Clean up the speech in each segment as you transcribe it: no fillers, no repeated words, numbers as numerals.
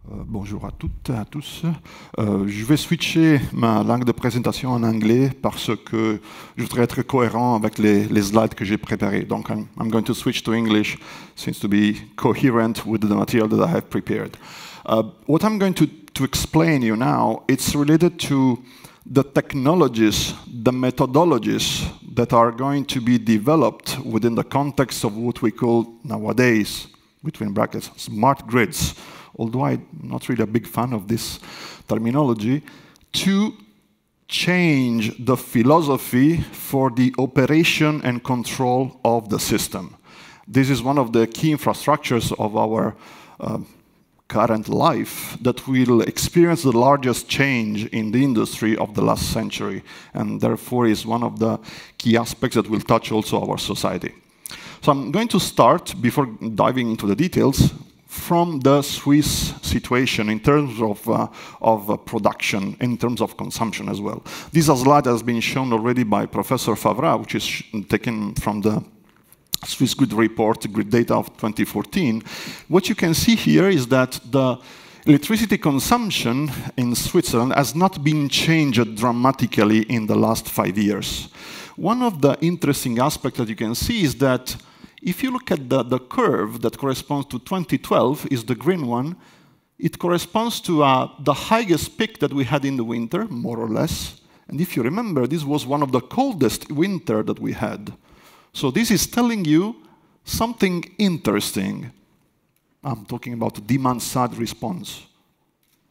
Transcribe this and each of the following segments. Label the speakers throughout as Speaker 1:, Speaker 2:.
Speaker 1: Bonjour à toutes et à tous. Je vais switcher ma langue de présentation en anglais parce que je voudrais être cohérent avec les slides que j'ai préparés. Donc, I'm going to switch to English, seems to be coherent with the material that I have prepared. What I'm going to explain you now, it's related to the technologies, the methodologies that are going to be developed within the context of what we call nowadays, between brackets, smart grids, although I'm not really a big fan of this terminology, to change the philosophy for the operation and control of the system. This is one of the key infrastructures of our current life that will experience the largest change in the industry of the last century, and therefore is one of the key aspects that will touch also our society. So I'm going to start, before diving into the details, from the Swiss situation in terms of production, in terms of consumption as well. This slide has been shown already by Professor Favra, which is taken from the Swissgrid report, grid data of 2014. What you can see here is that the electricity consumption in Switzerland has not been changed dramatically in the last 5 years. One of the interesting aspects that you can see is that if you look at the curve that corresponds to 2012, is the green one, it corresponds to the highest peak that we had in the winter, more or less. And if you remember, this was one of the coldest winter that we had. So this is telling you something interesting. I'm talking about demand-side response.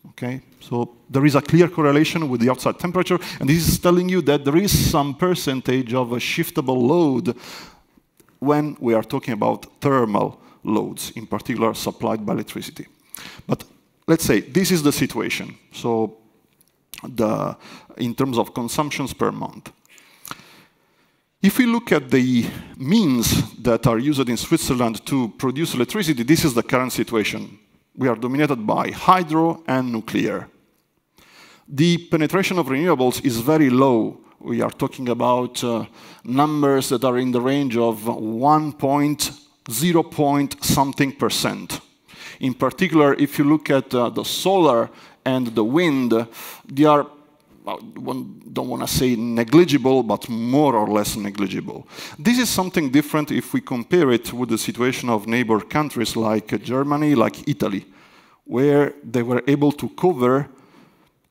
Speaker 1: Okay, so there is a clear correlation with the outside temperature, and this is telling you that there is some percentage of a shiftable load when we are talking about thermal loads, in particular supplied by electricity. But let's say this is the situation. So in terms of consumptions per month. If we look at the means that are used in Switzerland to produce electricity, this is the current situation. We are dominated by hydro and nuclear. The penetration of renewables is very low. We are talking about numbers that are in the range of 0.something%. In particular, if you look at the solar and the wind, they are, don't want to say negligible, but more or less negligible. This is something different if we compare it with the situation of neighbor countries like Germany, like Italy, where they were able to cover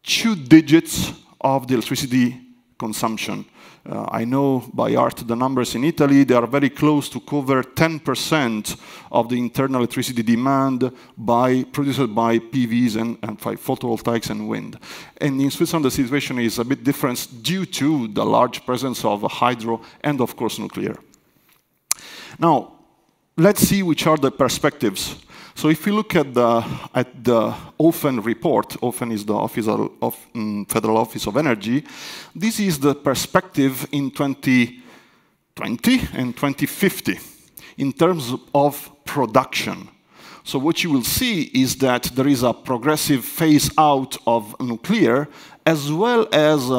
Speaker 1: 2 digits of the electricity consumption. I know by heart the numbers in Italy. They are very close to cover 10% of the internal electricity demand produced by PVs and by photovoltaics and wind. And in Switzerland, the situation is a bit different due to the large presence of hydro and, of course, nuclear. Now, let's see which are the perspectives. So if we look at the OFEN report, OFEN is the Federal Office of Energy, this is the perspective in 2020 and 2050 in terms of production. So what you will see is that there is a progressive phase out of nuclear as well as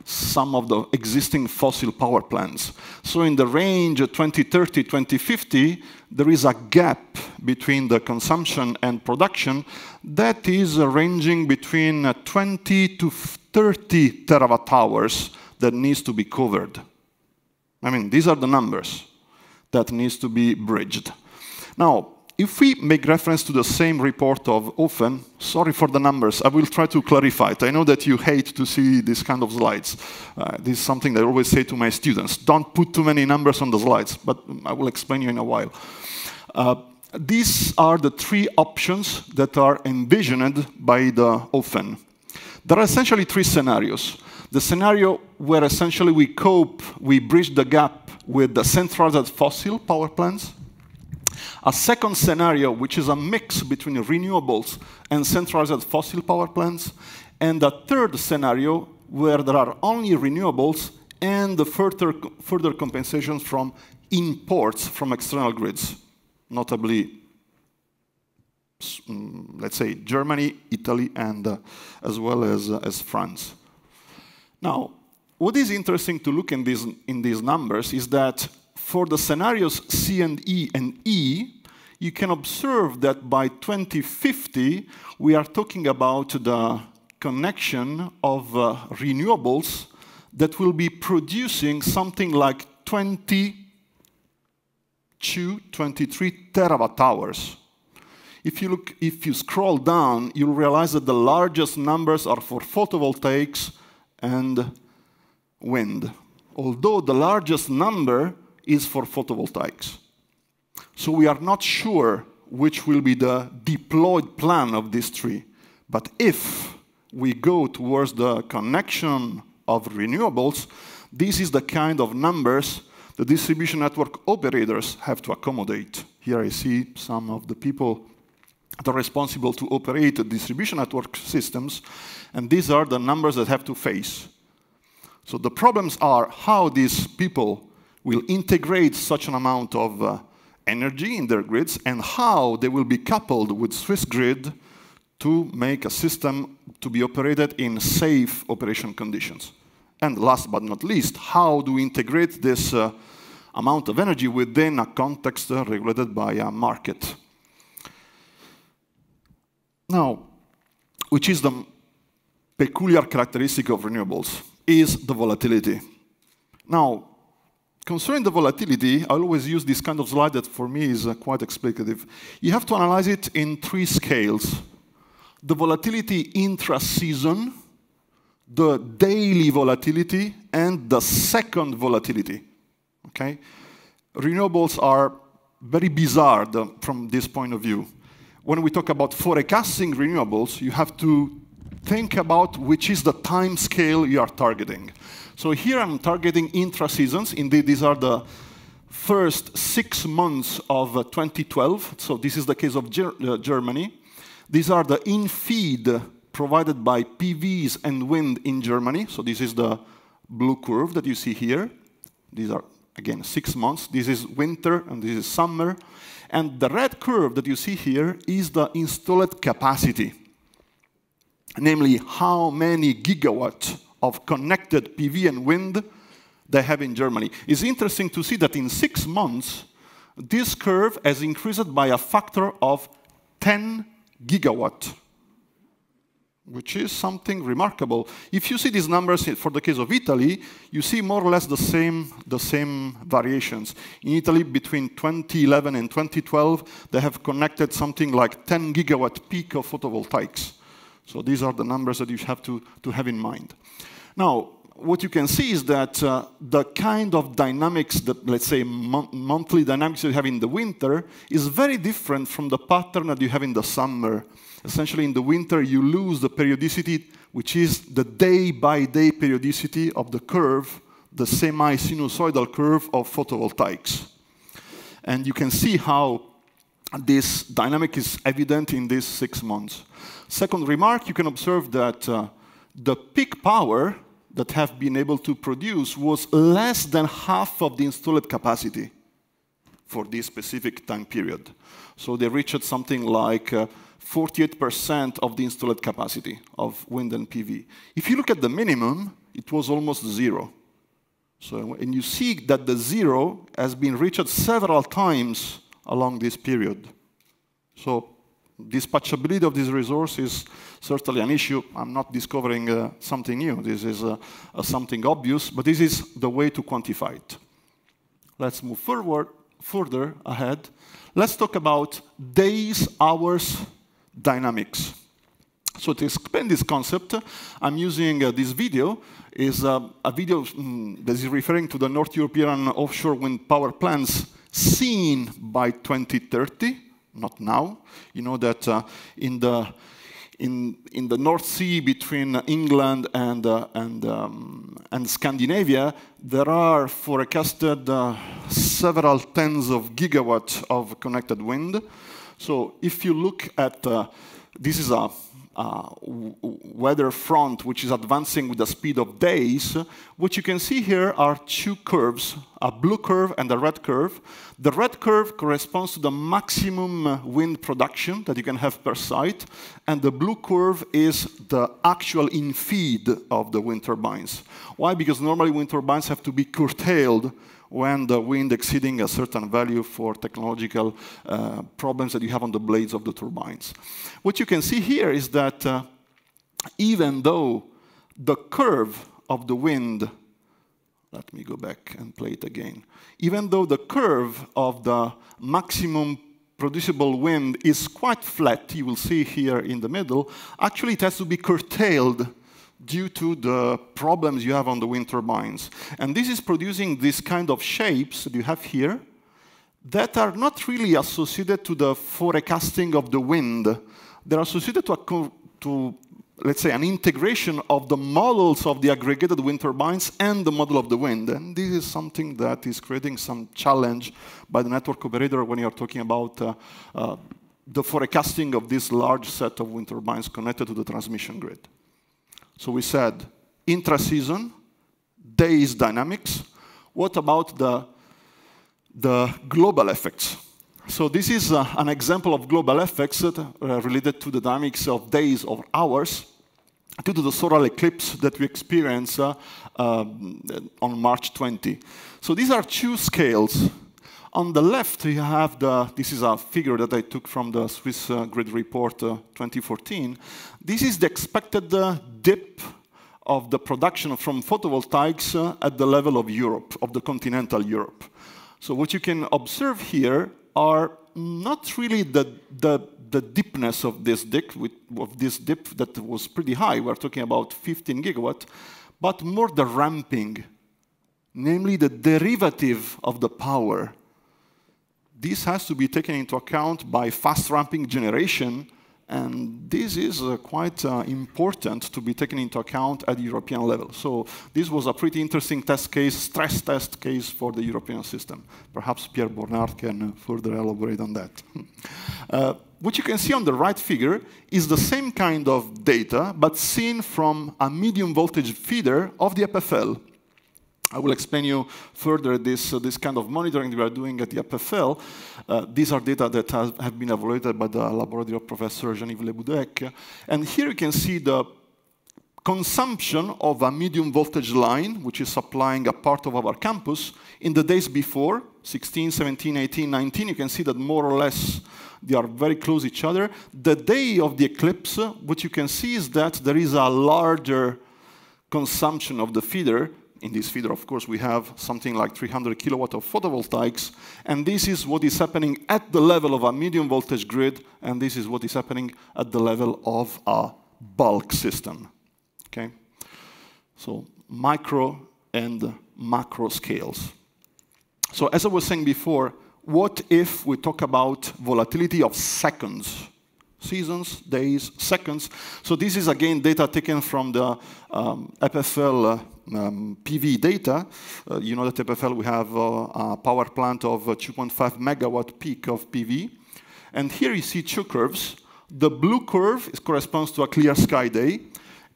Speaker 1: some of the existing fossil power plants. So in the range of 2030, 2050, there is a gap between the consumption and production that is ranging between 20 to 30 terawatt hours that needs to be covered. I mean, these are the numbers that needs to be bridged. Now, if we make reference to the same report of OFEN, sorry for the numbers, I will try to clarify it. I know that you hate to see this kind of slides. This is something that I always say to my students. Don't put too many numbers on the slides, but I will explain you in a while. These are the 3 options that are envisioned by the OFEN. There are essentially 3 scenarios. The scenario where essentially we bridge the gap with the centralized fossil power plants. A second scenario, which is a mix between renewables and centralized fossil power plants. And a third scenario, where there are only renewables and the further compensations from imports from external grids, notably, let's say, Germany, Italy, and as well as France. Now, what is interesting to look in these numbers is that for the scenarios C and E, you can observe that by 2050, we are talking about the connection of renewables that will be producing something like 23 terawatt hours. If you scroll down, you'll realize that the largest numbers are for photovoltaics and wind, although the largest number is for photovoltaics. So we are not sure which will be the deployed plan of these three. But if we go towards the connection of renewables, this is the kind of numbers the distribution network operators have to accommodate. Here I see some of the people that are responsible to operate the distribution network systems, and these are the numbers that have to face. So the problems are how these people will integrate such an amount of energy in their grids, and how they will be coupled with Swissgrid to make a system to be operated in safe operation conditions. And last but not least, how do we integrate this amount of energy within a context regulated by a market? Now, which is the peculiar characteristic of renewables, is the volatility. Now, concerning the volatility, I always use this kind of slide that for me is quite explicative. You have to analyze it in three scales. The volatility intra-season, the daily volatility, and the second volatility. Okay? Renewables are very bizarre from this point of view. When we talk about forecasting renewables, you have to think about which is the time scale you are targeting. So here I'm targeting intra-seasons. Indeed, these are the first 6 months of 2012. So this is the case of Germany. These are the in-feed provided by PVs and wind in Germany. So this is the blue curve that you see here. These are, again, 6 months. This is winter and this is summer. And the red curve that you see here is the installed capacity, namely how many gigawatts of connected PV and wind they have in Germany. It's interesting to see that in 6 months, this curve has increased by a factor of 10 gigawatt, which is something remarkable. If you see these numbers for the case of Italy, you see more or less the same variations. In Italy, between 2011 and 2012, they have connected something like 10 gigawatt peak of photovoltaics. So these are the numbers that you have to have in mind. Now, what you can see is that the kind of dynamics that, let's say, monthly dynamics you have in the winter is very different from the pattern that you have in the summer. Essentially, in the winter, you lose the periodicity, which is the day-by-day periodicity of the curve, the semi-sinusoidal curve of photovoltaics. And you can see how this dynamic is evident in these 6 months. Second remark, you can observe that the peak power that have been able to produce was less than half of the installed capacity for this specific time period. So they reached something like 48% of the installed capacity of wind and PV. If you look at the minimum, it was almost zero. So, and you see that the zero has been reached several times along this period. So dispatchability of this resource is certainly an issue. I'm not discovering something new. This is something obvious, but this is the way to quantify it. Let's move further ahead. Let's talk about days, hours, dynamics. So to explain this concept, I'm using this video. Is a video that is referring to the North European offshore wind power plants seen by 2030. Not now. You know that in the North Sea between England and Scandinavia, there are forecasted several tens of gigawatts of connected wind. So if you look at this is a weather front which is advancing with the speed of days. What you can see here are two curves, a blue curve and a red curve. The red curve corresponds to the maximum wind production that you can have per site, and the blue curve is the actual in-feed of the wind turbines. Why? Because normally wind turbines have to be curtailed when the wind exceeding a certain value for technological problems that you have on the blades of the turbines. What you can see here is that even though the curve of the wind, let me go back and play it again. Even though the curve of the maximum producible wind is quite flat, you will see here in the middle, actually it has to be curtailed due to the problems you have on the wind turbines. And this is producing this kind of shapes that you have here that are not really associated to the forecasting of the wind. They're associated to let's say, an integration of the models of the aggregated wind turbines and the model of the wind. And this is something that is creating some challenge by the network operator when you're talking about the forecasting of this large set of wind turbines connected to the transmission grid. So we said intra-season, days dynamics. What about the global effects? So this is an example of global effects related to the dynamics of days or hours due to the solar eclipse that we experienced on March 20. So these are two scales. On the left, you have this is a figure that I took from the Swissgrid report 2014. This is the expected dip of the production from photovoltaics at the level of Europe, of the continental Europe. So what you can observe here are not really the deepness of this dip that was pretty high. We're talking about 15 gigawatt, but more the ramping, namely the derivative of the power. This has to be taken into account by fast ramping generation, and this is quite important to be taken into account at the European level. So this was a pretty interesting test case, stress test case for the European system. Perhaps Pierre Bornard can further elaborate on that. What you can see on the right figure is the same kind of data, but seen from a medium voltage feeder of the EPFL. I will explain you further this kind of monitoring that we are doing at the EPFL. These are data that have been evaluated by the laboratory of Professor Jean-Yves Leboudec. And here you can see the consumption of a medium voltage line, which is supplying a part of our campus, in the days before, 16, 17, 18, 19. You can see that more or less they are very close to each other. The day of the eclipse, what you can see is that there is a larger consumption of the feeder. In this feeder, of course, we have something like 300 kilowatt of photovoltaics, and this is what is happening at the level of a medium voltage grid, and this is what is happening at the level of a bulk system. Okay? So micro and macro scales. So as I was saying before, what if we talk about volatility of seconds? Seasons, days, seconds. So this is again data taken from the EPFL PV data. You know that EPFL, we have a power plant of 2.5 megawatt peak of PV. And here you see two curves. The blue curve corresponds to a clear sky day,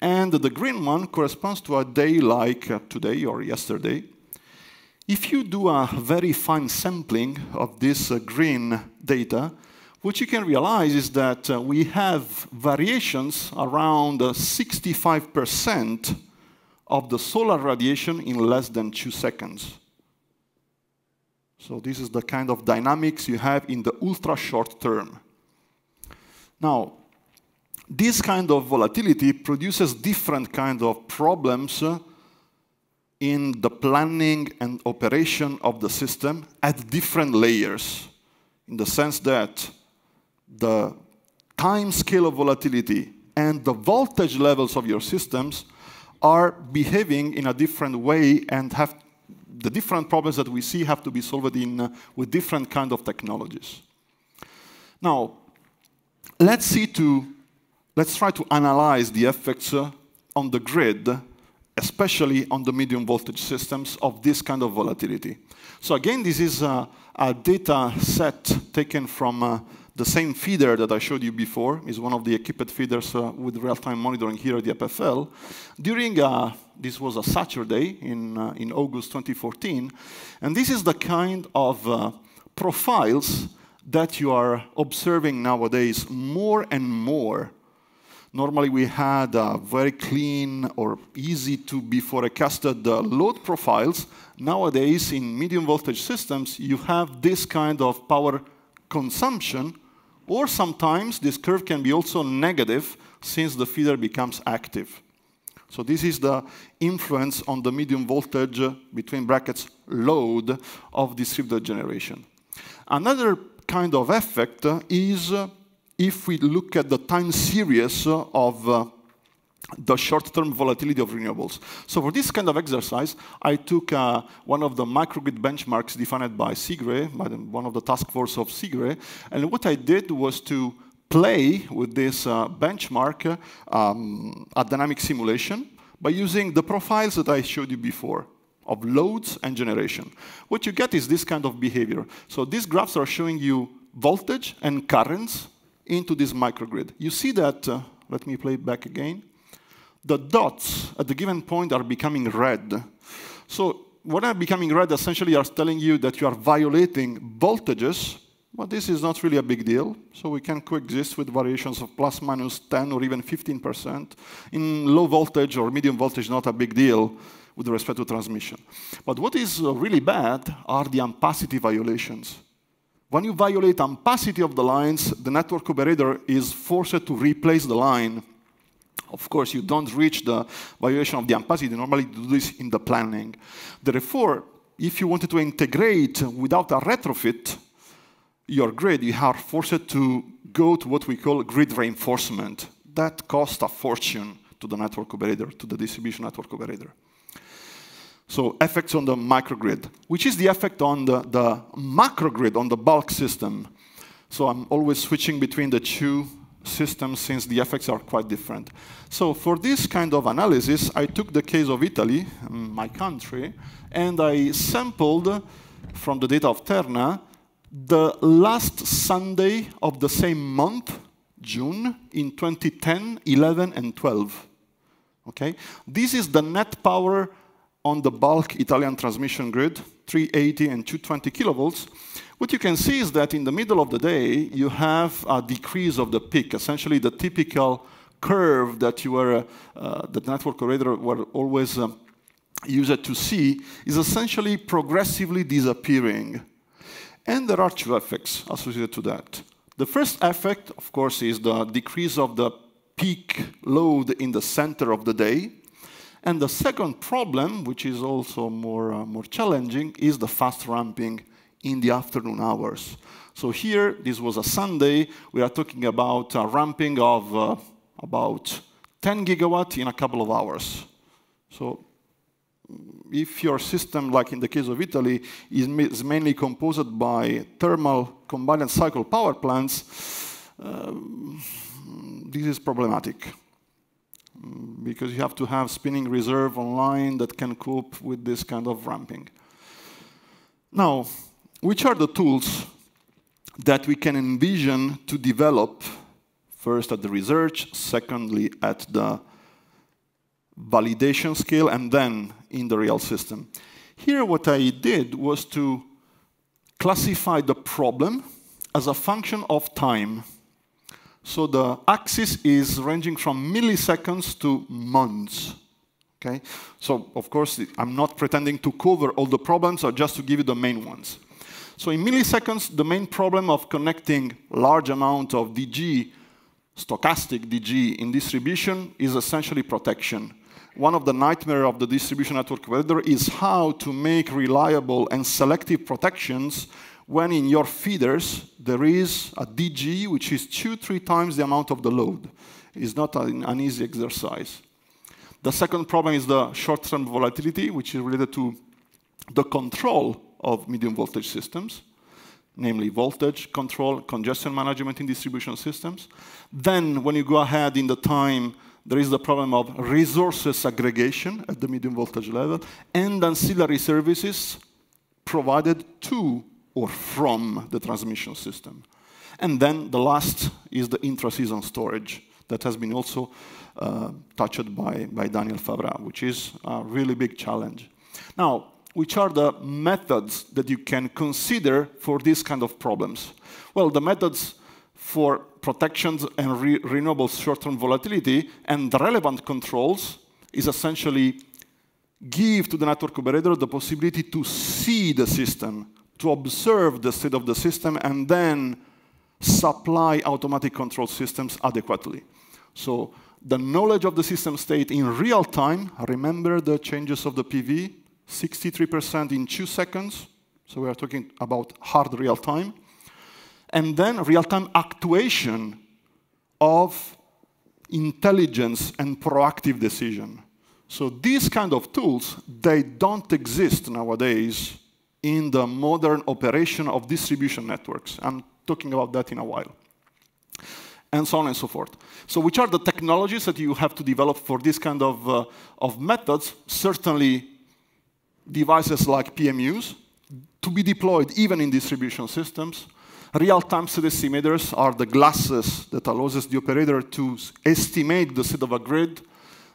Speaker 1: and the green one corresponds to a day like today or yesterday. If you do a very fine sampling of this green data, what you can realize is that we have variations around 65% of the solar radiation in less than 2 seconds. So this is the kind of dynamics you have in the ultra short term. Now, this kind of volatility produces different kinds of problems in the planning and operation of the system at different layers, in the sense that the time scale of volatility and the voltage levels of your systems are behaving in a different way, and have the different problems that we see have to be solved with different kind of technologies. Now, let's try to analyze the effects on the grid, especially on the medium voltage systems, of this kind of volatility. So again, this is a data set taken from the same feeder that I showed you before. Is one of the equipped feeders with real-time monitoring here at the EPFL. During, this was a Saturday in August 2014, and this is the kind of profiles that you are observing nowadays more and more. Normally, we had very clean or easy to be forecasted load profiles. Nowadays, in medium voltage systems, you have this kind of power consumption, or sometimes this curve can be also negative since the feeder becomes active. So this is the influence on the medium voltage, between brackets, load of distributed generation. Another kind of effect is if we look at the time series of the short-term volatility of renewables. So for this kind of exercise, I took one of the microgrid benchmarks defined by SCCER, by one of the task force of SCCER, and what I did was to play with this benchmark a dynamic simulation by using the profiles that I showed you before of loads and generation. What you get is this kind of behavior. So these graphs are showing you voltage and currents into this microgrid. You see that, let me play it back again. The dots at the given point are becoming red. So what are becoming red essentially are telling you that you are violating voltages, but this is not really a big deal. So we can coexist with variations of plus minus 10 or even 15%. In low voltage or medium voltage, not a big deal with respect to transmission. But what is really bad are the ampacity violations. When you violate ampacity of the lines, the network operator is forced to replace the line. Of course, you don't reach the violation of the ampacity. You normally do this in the planning. Therefore, if you wanted to integrate without a retrofit your grid, you are forced to go to what we call grid reinforcement. That costs a fortune to the network operator, to the distribution network operator. So effects on the microgrid, which is the effect on the macrogrid, on the bulk system. So I'm always switching between the two systems since the effects are quite different. So for this kind of analysis, I took the case of Italy, my country, and I sampled from the data of Terna the last Sunday of the same month, June, in 2010, 11, and 12. Okay? This is the net power on the bulk Italian transmission grid, 380 and 220 kilovolts. What you can see is that in the middle of the day, you have a decrease of the peak. Essentially, the typical curve that you were, the network operator were always used to see is essentially progressively disappearing. And there are two effects associated to that. The first effect, of course, is the decrease of the peak load in the center of the day. And the second problem, which is also more challenging, is the fast ramping in the afternoon hours. So here, this was a Sunday. We are talking about a ramping of about 10 gigawatt in a couple of hours. So if your system, like in the case of Italy, is mainly composed by thermal combined cycle power plants, this is problematic, because you have to have spinning reserve online that can cope with this kind of ramping. Now, which are the tools that we can envision to develop, first at the research, secondly at the validation scale, and then in the real system? Here what I did was to classify the problem as a function of time. So the axis is ranging from milliseconds to months. Okay? So, of course, I'm not pretending to cover all the problems, or just to give you the main ones. So in milliseconds, the main problem of connecting large amount of DG, stochastic DG, in distribution is essentially protection. One of the nightmares of the distribution network operator is how to make reliable and selective protections when in your feeders there is a DG which is 2-3 times the amount of the load. It's not an easy exercise. The second problem is the short-term volatility, which is related to the control of medium voltage systems, namely voltage control, congestion management in distribution systems. Then when you go ahead in the time, there is the problem of resources aggregation at the medium voltage level and ancillary services provided to or from the transmission system. And then the last is the intra-season storage that has been also touched by Daniel Favra, which is a really big challenge. Now, which are the methods that you can consider for these kind of problems? Well, the methods for protections and renewable short-term volatility, and the relevant controls is essentially give to the network operator the possibility to see the system, to observe the state of the system, and then supply automatic control systems adequately. So the knowledge of the system state in real time, remember the changes of the PV, 63% in 2 seconds, so we are talking about hard real time, and then real-time actuation of intelligence and proactive decision. So these kind of tools, they don't exist nowadays in the modern operation of distribution networks. I'm talking about that in a while. And so on and so forth. So which are the technologies that you have to develop for this kind of methods? Certainly devices like PMUs, to be deployed even in distribution systems. Real-time state estimators are the glasses that allows the operator to estimate the state of a grid.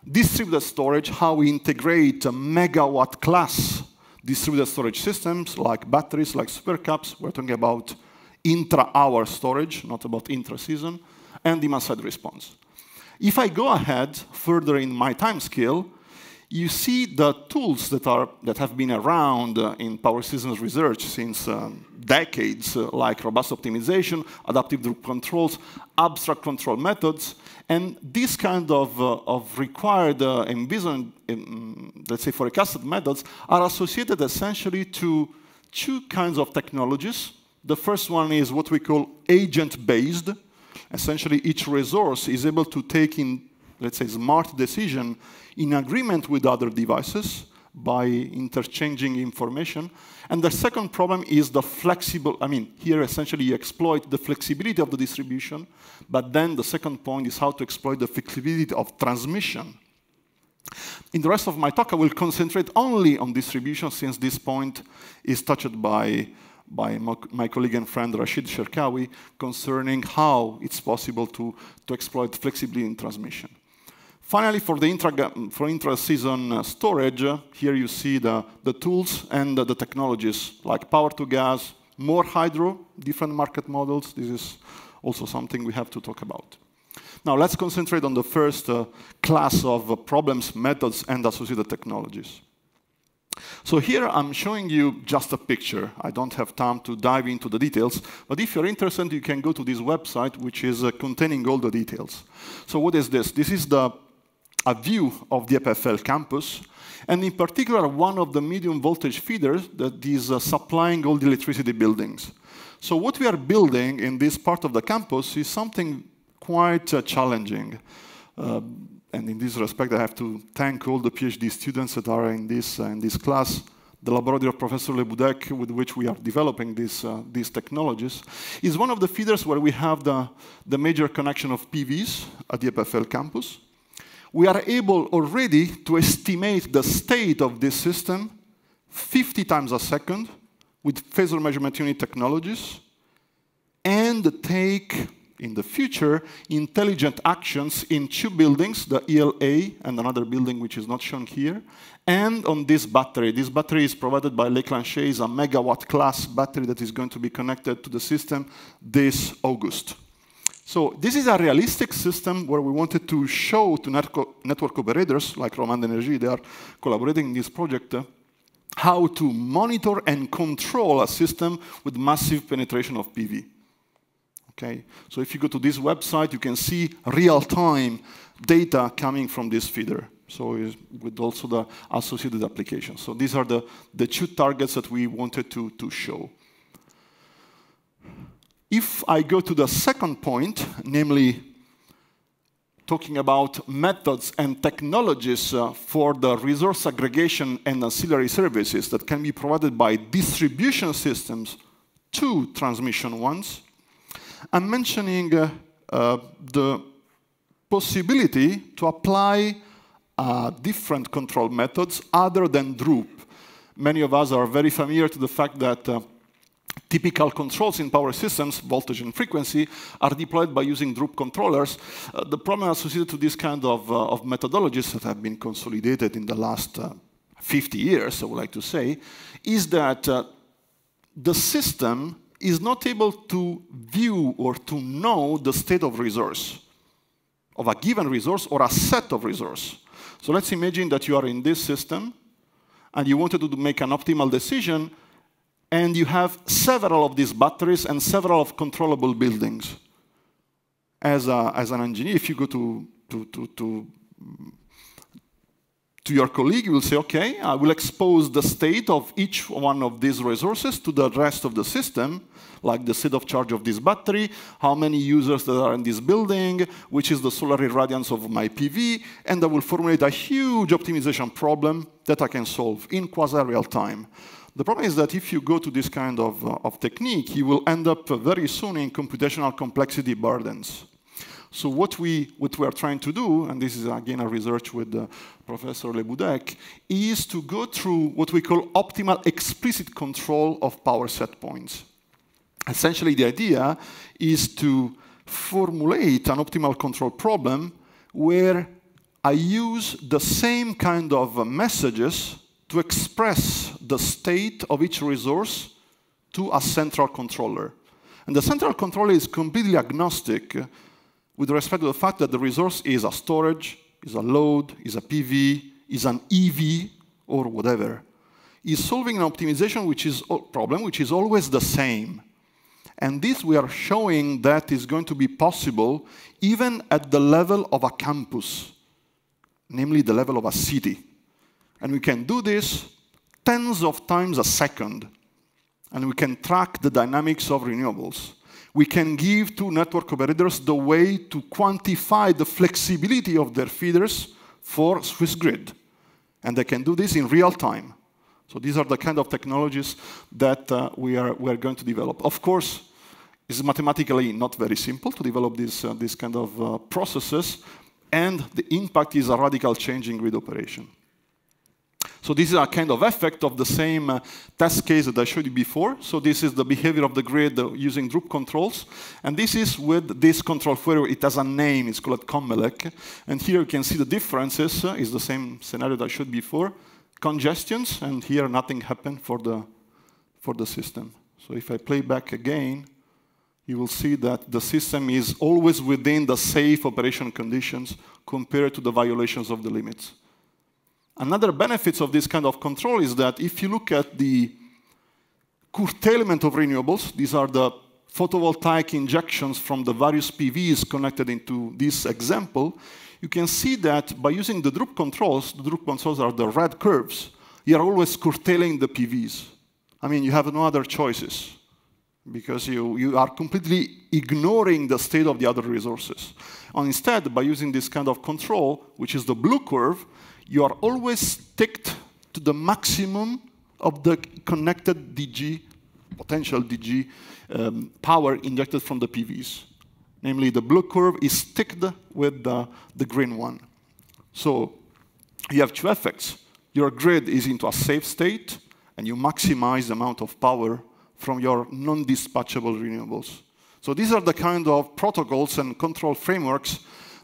Speaker 1: Distributed storage, how we integrate megawatt class distributed storage systems like batteries, like supercaps. We're talking about intra-hour storage, not about intra-season, and demand-side response. If I go ahead further in my time scale, you see the tools that have been around in power systems research since decades, like robust optimization, adaptive loop controls, abstract control methods, and these kind of required envisioned, let's say, forecasted methods are associated essentially to 2 kinds of technologies. The first one is what we call agent-based. Essentially, each resource is able to take in, let's say, smart decision in agreement with other devices by interchanging information. And the second problem is the flexible, here essentially you exploit the flexibility of the distribution, but then the second point is how to exploit the flexibility of transmission. In the rest of my talk, I will concentrate only on distribution, since this point is touched by my colleague and friend Rashid Sherkawi concerning how it's possible to exploit flexibility in transmission. Finally, for the intra-season storage, here you see the tools and the technologies like power to gas, more hydro, different market models. This is also something we have to talk about. Now, let's concentrate on the first class of problems, methods, and associated technologies. So here I'm showing you just a picture. I don't have time to dive into the details, but if you're interested, you can go to this website, which is containing all the details. So what is this? This is a view of the EPFL campus, and in particular, one of the medium voltage feeders that is supplying all the electricity buildings. So what we are building in this part of the campus is something quite challenging. And in this respect, I have to thank all the PhD students that are in this class, the laboratory of Professor Lebudek, with which we are developing these technologies, is one of the feeders where we have the major connection of PVs at the EPFL campus. We are able already to estimate the state of this system 50 times a second with phasor measurement unit technologies, and take, in the future, intelligent actions in 2 buildings, the ELA and another building which is not shown here, and on this battery. This battery is provided by Lakeland Shea, a megawatt class battery that is going to be connected to the system this August. So this is a realistic system where we wanted to show to network operators like Romande Energie, they are collaborating in this project, how to monitor and control a system with massive penetration of PV. Okay, so if you go to this website, you can see real-time data coming from this feeder. So with also the associated applications. So these are the 2 targets that we wanted to show. If I go to the second point, namely talking about methods and technologies for the resource aggregation and ancillary services that can be provided by distribution systems to transmission ones, I'm mentioning the possibility to apply different control methods other than droop. Many of us are very familiar to the fact that typical controls in power systems, voltage and frequency, are deployed by using droop controllers. The problem associated to this kind of methodologies that have been consolidated in the last 50 years, I would like to say, is that the system is not able to view or to know the state of resource, of a given resource or a set of resource. So let's imagine that you are in this system and you wanted to make an optimal decision, and you have several of these batteries and several of controllable buildings. As an engineer, if you go to your colleague, you will say, okay, I will expose the state of each one of these resources to the rest of the system, like the state of charge of this battery, how many users that are in this building, which is the solar irradiance of my PV, and I will formulate a huge optimization problem that I can solve in quasi-real time. The problem is that if you go to this kind of technique, you will end up very soon in computational complexity burdens. So what we are trying to do, and this is again a research with Professor Leboudec, is to go through what we call optimal explicit control of power set points. Essentially, the idea is to formulate an optimal control problem where I use the same kind of messages to express the state of each resource to a central controller. And the central controller is completely agnostic with respect to the fact that the resource is a storage, is a load, is a PV, is an EV, or whatever. Is solving an optimization problem which is always the same. And this we are showing that is going to be possible even at the level of a campus, namely the level of a city. And we can do this tens of times a second. And we can track the dynamics of renewables. We can give to network operators the way to quantify the flexibility of their feeders for Swissgrid. And they can do this in real time. So these are the kind of technologies that we are going to develop. Of course, it's mathematically not very simple to develop this kind of processes, and the impact is a radical change in grid operation. So this is a kind of effect of the same test case that I showed you before. So this is the behavior of the grid using Drup controls. And this is with this control theory. It has a name. It's called Commelec. And here you can see the differences. It's the same scenario that I showed before. Congestions. And here nothing happened for the system. So if I play back again, you will see that the system is always within the safe operation conditions compared to the violations of the limits. Another benefit of this kind of control is that if you look at the curtailment of renewables, these are the photovoltaic injections from the various PVs connected into this example, you can see that by using the Drup controls are the red curves, you are always curtailing the PVs. I mean, you have no other choices because you are completely ignoring the state of the other resources. And instead, by using this kind of control, which is the blue curve, you are always sticked to the maximum of the connected DG, potential DG power injected from the PVs. Namely, the blue curve is sticked with the green one. So you have two effects. Your grid is into a safe state, and you maximize the amount of power from your non-dispatchable renewables. So these are the kind of protocols and control frameworks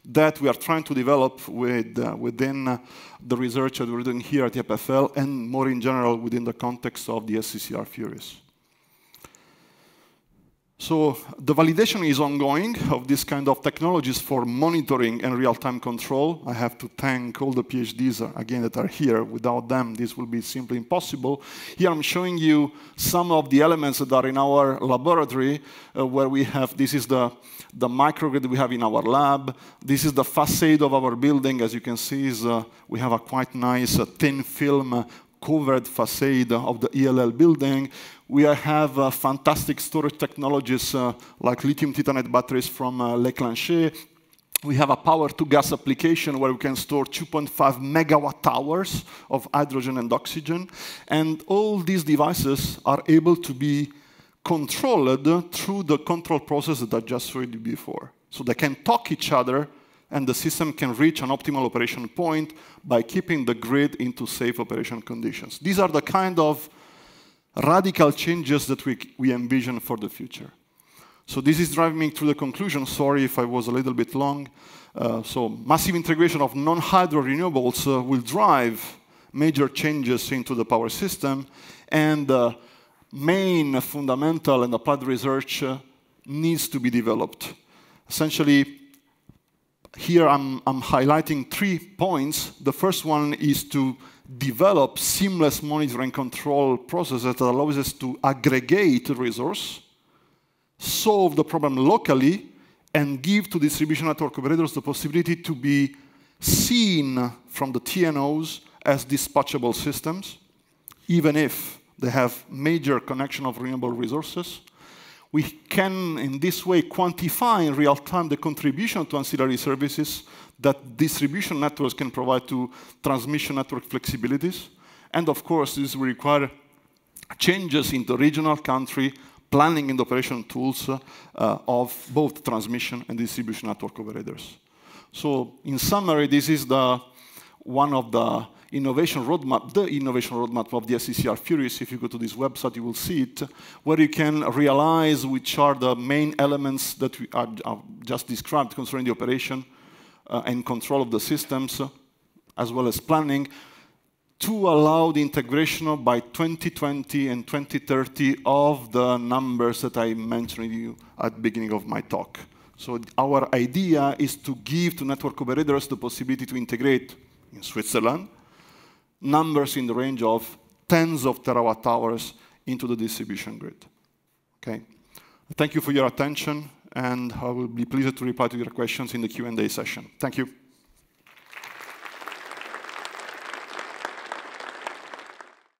Speaker 1: that we are trying to develop within the research that we're doing here at EPFL, and more in general within the context of the SCCER-FURIES. So the validation is ongoing of this kind of technologies for monitoring and real-time control. I have to thank all the PhDs, again, that are here. Without them, this will be simply impossible. Here I'm showing you some of the elements that are in our laboratory, where we have, this is the microgrid we have in our lab. This is the facade of our building. As you can see, we have a quite nice thin film covered facade of the ELL building. We have fantastic storage technologies like lithium titanate batteries from Leclanché. We have a power-to-gas application where we can store 2.5 megawatt hours of hydrogen and oxygen. And all these devices are able to be controlled through the control process that I just showed you before. So they can talk each other, and the system can reach an optimal operation point by keeping the grid into safe operation conditions. These are the kind of radical changes that we envision for the future. So this is driving me to the conclusion. Sorry if I was a little bit long. So massive integration of non-hydro renewables will drive major changes into the power system, and main fundamental and applied research needs to be developed. Essentially, here I'm highlighting 3 points. The first one is to develop seamless monitoring and control processes that allows us to aggregate resource, solve the problem locally, and give to distribution network operators the possibility to be seen from the TNOs as dispatchable systems, even if they have major connection of renewable resources. We can, in this way, quantify in real time the contribution to ancillary services that distribution networks can provide to transmission network flexibilities. And of course, this will require changes in the regional country planning and operation tools of both transmission and distribution network operators. So in summary, this is one of the innovation roadmap of the SCCER-FURIES. If you go to this website, you will see it, where you can realize which are the main elements that we are just described concerning the operation and control of the systems, as well as planning, to allow the integration by 2020 and 2030 of the numbers that I mentioned to you at the beginning of my talk. So our idea is to give to network operators the possibility to integrate in Switzerland numbers in the range of tens of terawatt hours into the distribution grid. Okay. Thank you for your attention, and I will be pleased to reply to your questions in the Q&A session. Thank you.